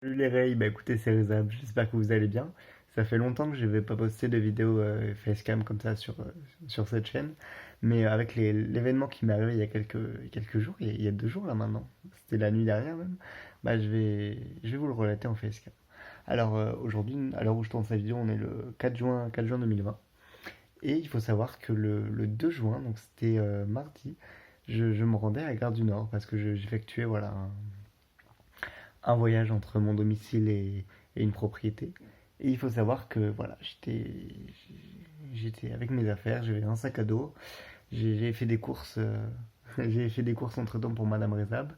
Salut les Ray, bah écoutez c'est Rizab, j'espère que vous allez bien. Ça fait longtemps que je vais pas posté de vidéo facecam comme ça sur cette chaîne, mais avec l'événement qui m'est arrivé il y a quelques jours, il y a 2 jours là maintenant, c'était la nuit dernière même, bah je vais vous le relater en facecam. Alors aujourd'hui, à l'heure où je tourne cette vidéo, on est le 4 juin 2020, et il faut savoir que le 2 juin, donc c'était mardi, je me rendais à la gare du Nord parce que j'effectuais voilà, un voyage entre mon domicile et une propriété. Et il faut savoir que voilà, j'étais avec mes affaires, j'avais un sac à dos, j'ai fait des courses, j'ai fait des courses entre temps pour Madame Rezab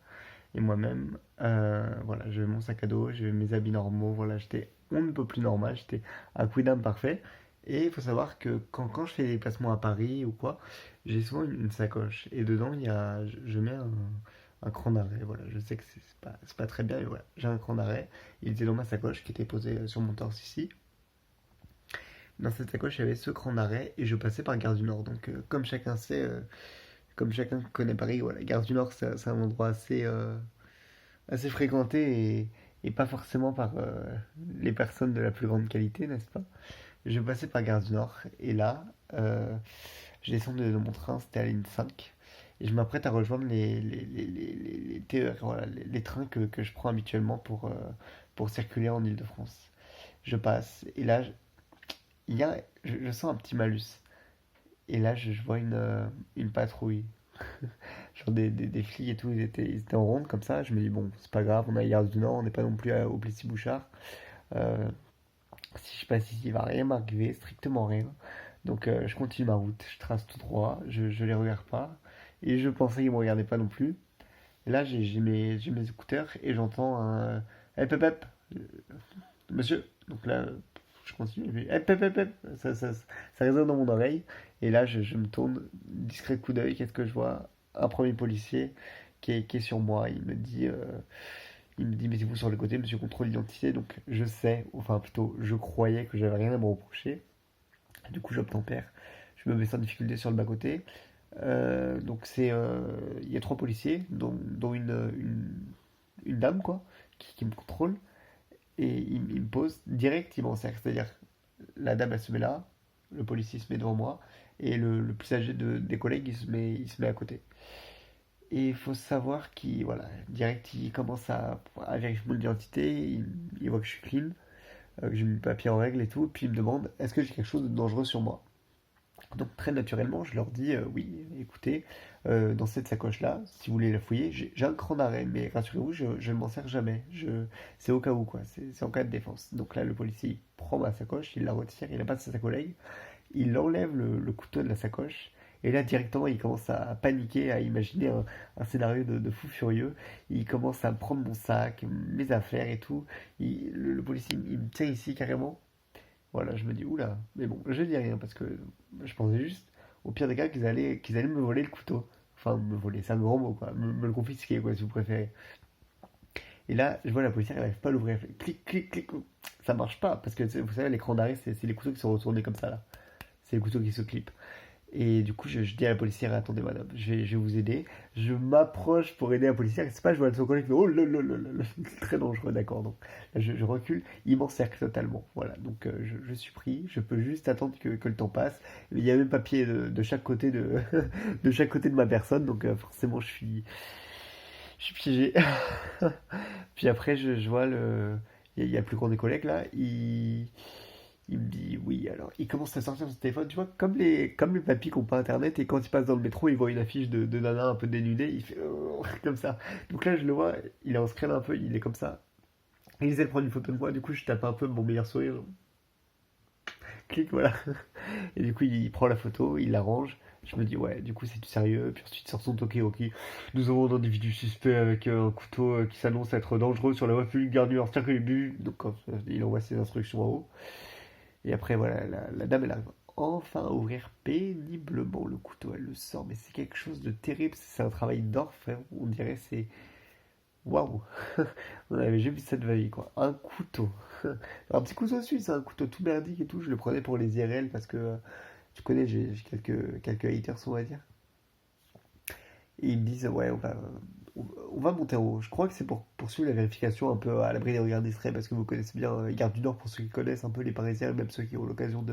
et moi-même. Voilà, j'avais mon sac à dos, j'avais mes habits normaux, voilà, j'étais on ne peut plus normal, j'étais un quidam parfait. Et il faut savoir que quand je fais des déplacements à Paris ou quoi, j'ai souvent une sacoche et dedans je mets un cran d'arrêt. Voilà, je sais que c'est pas très bien, mais voilà, j'ai un cran d'arrêt. Il était dans ma sacoche qui était posée sur mon torse ici. Dans cette sacoche, il y avait ce cran d'arrêt et je passais par Gare du Nord. Donc, comme chacun sait, comme chacun connaît Paris, voilà, Gare du Nord, c'est un endroit assez fréquenté et pas forcément par les personnes de la plus grande qualité, n'est-ce pas? Je passais par Gare du Nord et là, je descends de mon train, c'était à la ligne 5 et je m'apprête à rejoindre les TER, voilà, les trains que je prends habituellement pour circuler en Île-de-France. Je passe et là, je sens un petit malus. Et là, je vois une patrouille. Genre des flics et tout, ils étaient en ronde comme ça. Je me dis, bon, c'est pas grave, on a la Gare du Nord, on n'est pas non plus au Plessis-Bouchard. Euh, si je passe ici, il va rien m'arriver, strictement rien. Donc je continue ma route, je trace tout droit, je les regarde pas. Et je pensais qu'ils me regardaient pas non plus. Et là, j'ai mes écouteurs et j'entends un hep hep hep, monsieur. Donc là, je continue. Et puis, hep hep hep hep. Ça résonne dans mon oreille. Et là, je me tourne, discret coup d'œil. Qu'est-ce que je vois? Un premier policier qui est sur moi. Il me dit, mettez-vous sur le côté, monsieur contrôle d'identité. Donc je sais, enfin plutôt, je croyais que j'avais rien à me reprocher. Du coup, j'obtempère. Je me mets sans difficulté sur le bas-côté. Donc il y a trois policiers, dont une dame quoi, qui me contrôle et il me pose direct, il m'encercle. C'est-à-dire la dame elle se met là, le policier se met devant moi et le plus âgé des collègues il se met à côté. Et il faut savoir qu'il voilà, direct il commence à vérifier mon identité, il voit que je suis clean, que j'ai mis le papier en règle et tout, et puis il me demande est-ce que j'ai quelque chose de dangereux sur moi. Donc très naturellement, je leur dis oui, écoutez, dans cette sacoche-là, si vous voulez la fouiller, j'ai un cran d'arrêt, mais rassurez-vous, je ne m'en sers jamais. C'est au cas où, quoi, c'est en cas de défense. Donc là, le policier il prend ma sacoche, il la retire, il la passe à sa collègue, il enlève le couteau de la sacoche, et là directement il commence à paniquer, à imaginer un scénario de fou furieux. Il commence à prendre mon sac, mes affaires et tout. Le policier il me tient ici carrément. Voilà, je me dis, oula, mais bon, je dis rien parce que je pensais juste, au pire des cas, qu'ils allaient me voler le couteau. Enfin, me voler, c'est un grand mot, quoi. Me le confisquer, quoi, si vous préférez. Et là, je vois la policière, elle n'arrive pas à l'ouvrir. Elle fait clic, clic, clic. Ça marche pas, parce que vous savez, l'écran d'arrêt, c'est les couteaux qui sont retournés comme ça, là. C'est les couteaux qui se clippent. Et du coup, je dis à la policière, attendez madame, je vais vous aider. Je m'approche pour aider la policière. Et c'est pas, je vois son collègue qui fait, oh là là là là là, c'est très dangereux, d'accord. Donc là, je recule, il m'encercle totalement. Voilà, donc je suis pris, je peux juste attendre que le temps passe. Il y a même papier de chaque côté de chaque côté de ma personne, donc forcément, je suis piégé. Puis après, je vois il y a le plus grand des collègues là, il me dit oui, alors il commence à sortir son téléphone, tu vois, comme les papis qui n'ont pas internet et quand il passe dans le métro, il voit une affiche de nana un peu dénudée, il fait oh, comme ça. Donc là, je le vois, il est en screen un peu, il est comme ça. Il essaie de prendre une photo de moi, du coup, je tape un peu mon meilleur sourire, clic, voilà. Et du coup, il prend la photo, il l'arrange. Je me dis, ouais, du coup, c'est du sérieux. Puis ensuite, il sort son toqué, ok. Nous avons un individu suspect avec un couteau qui s'annonce être dangereux sur la voie publique, garde numéro circuit but. Donc, il envoie ses instructions en haut. Et après, voilà, la dame, elle arrive enfin à ouvrir péniblement le couteau. Elle le sort, mais c'est quelque chose de terrible. C'est un travail d'or, frère. On dirait c'est. Waouh! On avait jamais vu ça de ma vie, quoi. Un couteau. Un petit couteau suisse, un couteau tout merdique et tout. Je le prenais pour les IRL parce que, tu connais, j'ai quelques haters, on va dire. Et ils me disent, ouais, on va monter en haut. Je crois que c'est pour poursuivre la vérification un peu à l'abri des regards distraits, parce que vous connaissez bien Gare du Nord, pour ceux qui connaissent un peu les Parisiens, même ceux qui ont l'occasion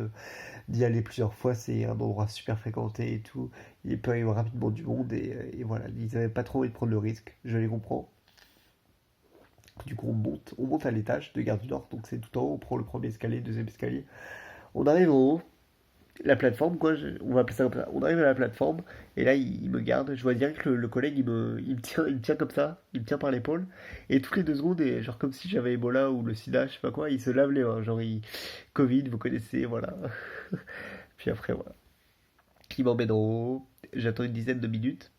d'y aller plusieurs fois, c'est un endroit super fréquenté et tout. Il peut y avoir rapidement du monde et voilà, ils n'avaient pas trop envie de prendre le risque, je les comprends. Du coup, on monte à l'étage de Gare du Nord, donc c'est tout en haut, on prend le premier escalier, deuxième escalier. On arrive en haut, la plateforme, quoi, on va appeler ça comme ça. On arrive à la plateforme, et là, il me garde. Je vois direct que le collègue, il me tient comme ça, il me tient par l'épaule. Et toutes les 2 secondes, et genre comme si j'avais Ebola ou le sida, je sais pas quoi, il se lave les mains. Genre, Covid, vous connaissez, voilà. Puis après, voilà. Il m'emmène en haut, j'attends une dizaine de minutes.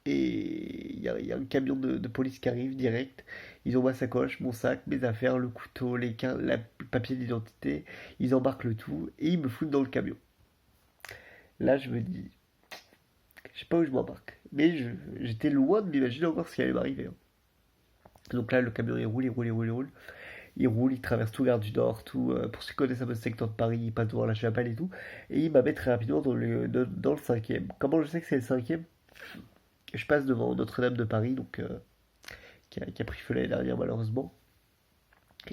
Et il y a un camion de police qui arrive direct. Ils ont ma sacoche, mon sac, mes affaires, le couteau, le papier d'identité. Ils embarquent le tout et ils me foutent dans le camion. Là, je me dis, je sais pas où je m'embarque. Mais j'étais loin de m'imaginer encore ce qui allait m'arriver, hein. Donc là, le camion il roule, il roule, il roule, il roule. Il roule, il traverse tout Gare du Nord, tout. Pour ceux qui connaissent un peu le secteur de Paris, il passe devant la Chapelle et tout. Et il m'amène très rapidement dans le cinquième. Comment je sais que c'est le cinquième? Je passe devant Notre-Dame de Paris, donc qui a pris feu l'année dernière malheureusement.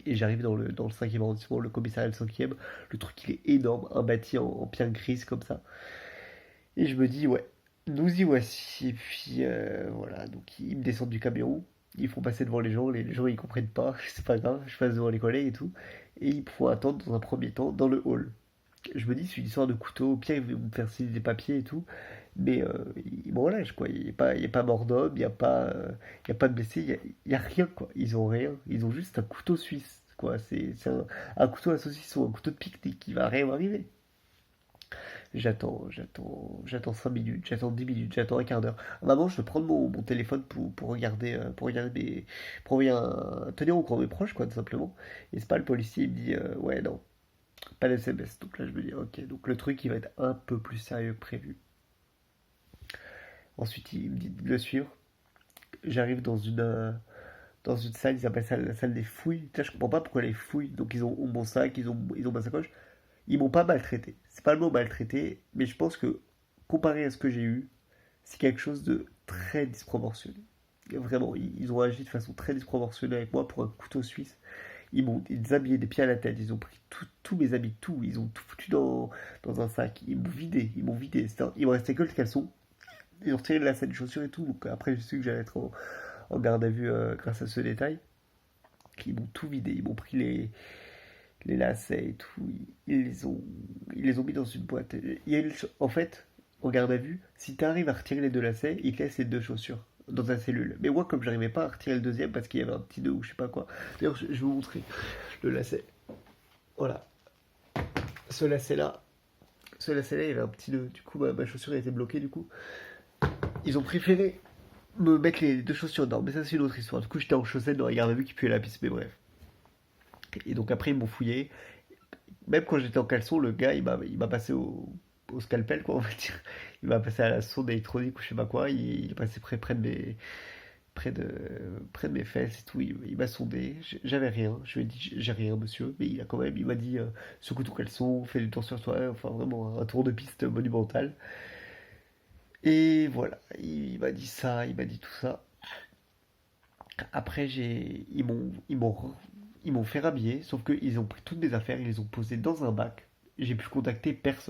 Et j'arrive dans le cinquième arrondissement, le commissariat le cinquième. Le truc il est énorme, un bâti en pierre grise comme ça. Et je me dis ouais, nous y voici. Et puis voilà, donc ils me descendent du camion, ils font passer devant les gens ils comprennent pas, c'est pas grave, je passe devant les collègues et tout. Et ils me font attendre dans un premier temps dans le hall. Je me dis c'est une histoire de couteau, au pire ils vont me faire signer des papiers et tout. Mais bon voilà, quoi, il y a pas mort d'homme, il y a pas de blessé, il y a rien quoi. Ils ont rien, ils ont juste un couteau suisse quoi. C'est un couteau à saucisson, un couteau de pique-nique, il va rien m'arriver. J'attends 5 minutes, j'attends 10 minutes, j'attends un quart d'heure. Maman, je vais prendre mon téléphone pour regarder pour tenir au courant mes proches quoi tout simplement. Et c'est pas le policier, il me dit ouais non, pas d'SMS. Donc là je me dis ok, donc le truc il va être un peu plus sérieux que prévu. Ensuite il me dit de le suivre. J'arrive dans une salle, ils appellent ça la salle des fouilles. Putain, je comprends pas pourquoi les fouilles. Donc ils ont mon sac, ils ont ma sacoche. Ils m'ont pas maltraité. C'est pas le mot maltraité, mais je pense que comparé à ce que j'ai eu, c'est quelque chose de très disproportionné. Vraiment, ils ont agi de façon très disproportionnée avec moi pour un couteau suisse. Ils m'ont déshabillé des pieds à la tête, ils ont pris tous mes habits, tout, ils ont tout foutu dans un sac, ils m'ont vidé. Il me restait que le caleçon, ils ont retiré de la selle de chaussures et tout, donc après je sais que j'allais être en garde à vue grâce à ce détail. Ils m'ont tout vidé, ils m'ont pris les lacets et tout, ils les ont mis dans une boîte. Il y a en fait, en garde à vue, si tu arrives à retirer les 2 lacets, ils te laissent les 2 chaussures dans ta cellule. Mais moi, comme j'arrivais pas à retirer le deuxième parce qu'il y avait un petit nœud ou je sais pas quoi. D'ailleurs, je vais vous montrer le lacet. Voilà, ce lacet là, il y avait un petit nœud. Du coup, ma chaussure a été bloquée. Du coup, ils ont préféré me mettre les 2 chaussures dedans. Mais ça, c'est une autre histoire. Du coup, j'étais en chaussettes dans la garde à vue qui puait la piste. Mais bref. Et donc après, ils m'ont fouillé. Même quand j'étais en caleçon, le gars, il m'a passé au scalpel, quoi, on va dire. Il m'a passé à la sonde électronique ou je sais pas quoi. Il est passé près de, près de mes fesses et tout. Il m'a sondé. J'avais rien. Je lui ai dit, j'ai rien, monsieur. Mais il m'a dit, secoue ton caleçon, fais du tour sur toi. Enfin, vraiment, un tour de piste monumental. Et voilà. Il m'a dit ça, il m'a dit tout ça. Après, ils m'ont fait rhabiller, sauf qu'ils ont pris toutes mes affaires, ils les ont posées dans un bac. J'ai pu contacter personne.